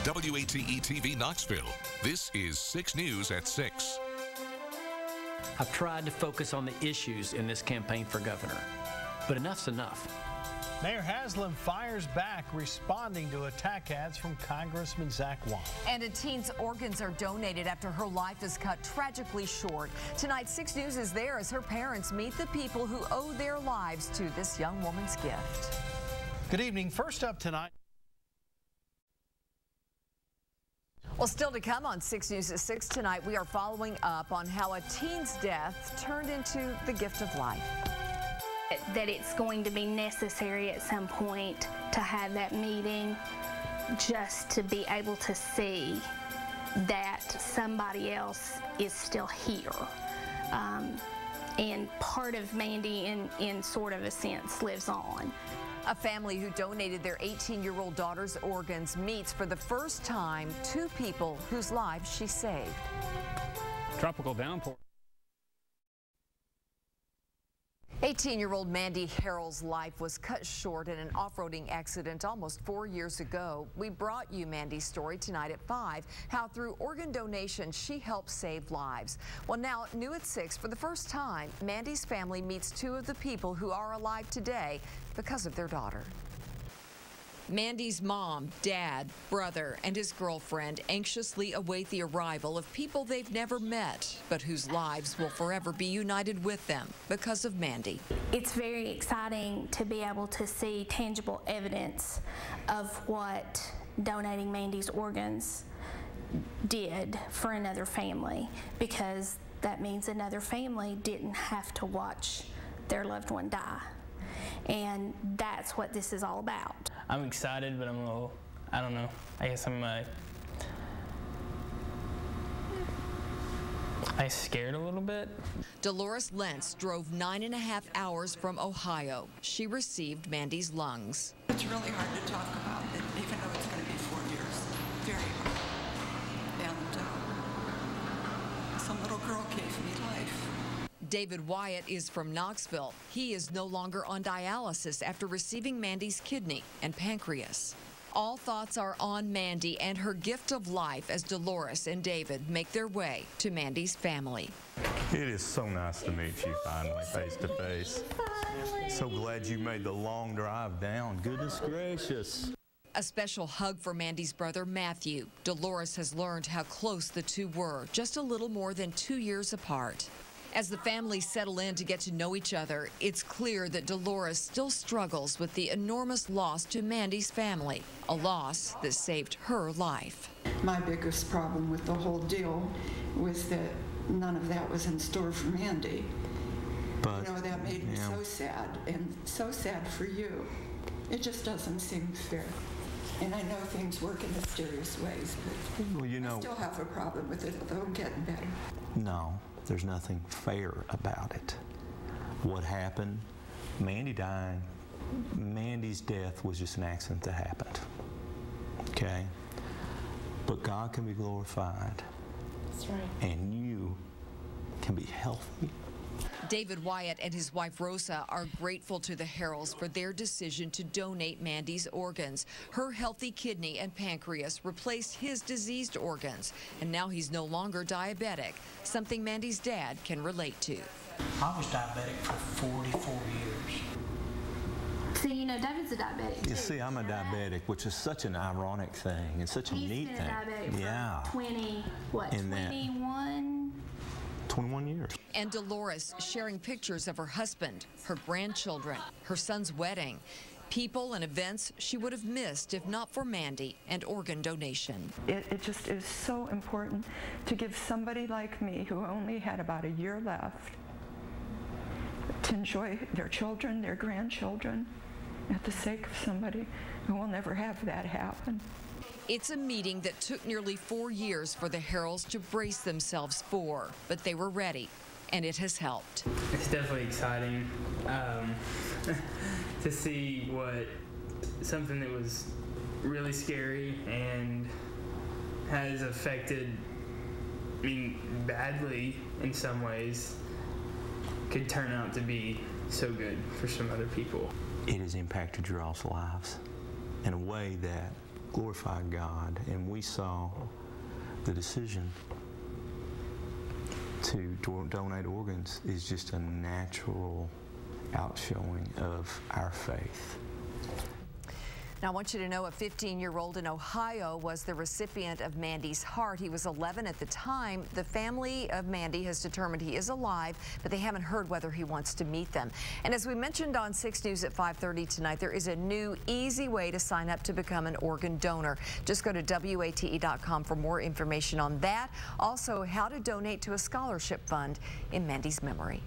WATE-TV Knoxville. This is 6 News at 6. I've tried to focus on the issues in this campaign for governor, but enough's enough. Mayor Haslam fires back, responding to attack ads from Congressman Zach Wong. And a teen's organs are donated after her life is cut tragically short. Tonight, 6 News is there as her parents meet the people who owe their lives to this young woman's gift. Good evening. First up tonight. Well, still to come on 6 News at 6 tonight, we are following up on how a teen's death turned into the gift of life. That it's going to be necessary at some point to have that meeting just to be able to see that somebody else is still here. And part of Mandy, in sort of a sense, lives on. A family who donated their 18-year-old daughter's organs meets for the first time 2 people whose lives she saved. Tropical downpour. 18-year-old Mandy Harrell's life was cut short in an off-roading accident almost 4 years ago. We brought you Mandy's story tonight at 5, how through organ donation she helped save lives. Well, now, new at 6, for the first time, Mandy's family meets 2 of the people who are alive today because of their daughter. Mandy's mom, dad, brother, and his girlfriend anxiously await the arrival of people they've never met, but whose lives will forever be united with them because of Mandy. It's very exciting to be able to see tangible evidence of what donating Mandy's organs did for another family, because that means another family didn't have to watch their loved one die. And that's what this is all about. I'm excited, but I'm a little, I don't know, I guess I'm scared a little bit. Dolores Lentz drove 9.5 hours from Ohio. She received Mandy's lungs. It's really hard to talk about it, even though it's going to be 4 years. Very hard. And some little girl gave me life. David Wyatt is from Knoxville. He is no longer on dialysis after receiving Mandy's kidney and pancreas. All thoughts are on Mandy and her gift of life as Dolores and David make their way to Mandy's family. It is so nice to meet you finally, face to face. So glad you made the long drive down. Goodness gracious. A special hug for Mandy's brother, Matthew. Dolores has learned how close the 2 were, just a little more than 2 years apart. As the families settle in to get to know each other, it's clear that Dolores still struggles with the enormous loss to Mandy's family, a loss that saved her life. My biggest problem with the whole deal was that none of that was in store for Mandy. But, you know, that made me so sad, and so sad for you. It just doesn't seem fair. And I know things work in mysterious ways, but well, you know, I still have a problem with it, although I'm getting better. No, there's nothing fair about it. What happened, Mandy dying, Mandy's death was just an accident that happened, okay? But God can be glorified. That's right. And you can be healthy. David Wyatt and his wife Rosa are grateful to the Harrells for their decision to donate Mandy's organs. Her healthy kidney and pancreas replaced his diseased organs, and now he's no longer diabetic, something Mandy's dad can relate to. I was diabetic for 44 years. So, you know, David's a diabetic too. You see, I'm a diabetic, which is such an ironic thing and such a neat thing. He's been a diabetic for 21 years. And Dolores sharing pictures of her husband, her grandchildren, her son's wedding, people and events she would have missed if not for Mandy and organ donation. It just is so important to give somebody like me, who only had about a year left, to enjoy their children, their grandchildren, at the sake of somebody who will never have that happen. It's a meeting that took nearly 4 years for the Harrells to brace themselves for, but they were ready, and it has helped. It's definitely exciting to see something that was really scary and has affected, badly in some ways, could turn out to be so good for some other people. It has impacted your all's lives in a way that glorify God, and we saw the decision to donate organs is just a natural outshowing of our faith. Now, I want you to know a 15-year-old in Ohio was the recipient of Mandy's heart. He was 11 at the time. The family of Mandy has determined he is alive, but they haven't heard whether he wants to meet them. And as we mentioned on 6 News at 5:30 tonight, there is a new, easy way to sign up to become an organ donor. Just go to WATE.com for more information on that. Also, how to donate to a scholarship fund in Mandy's memory.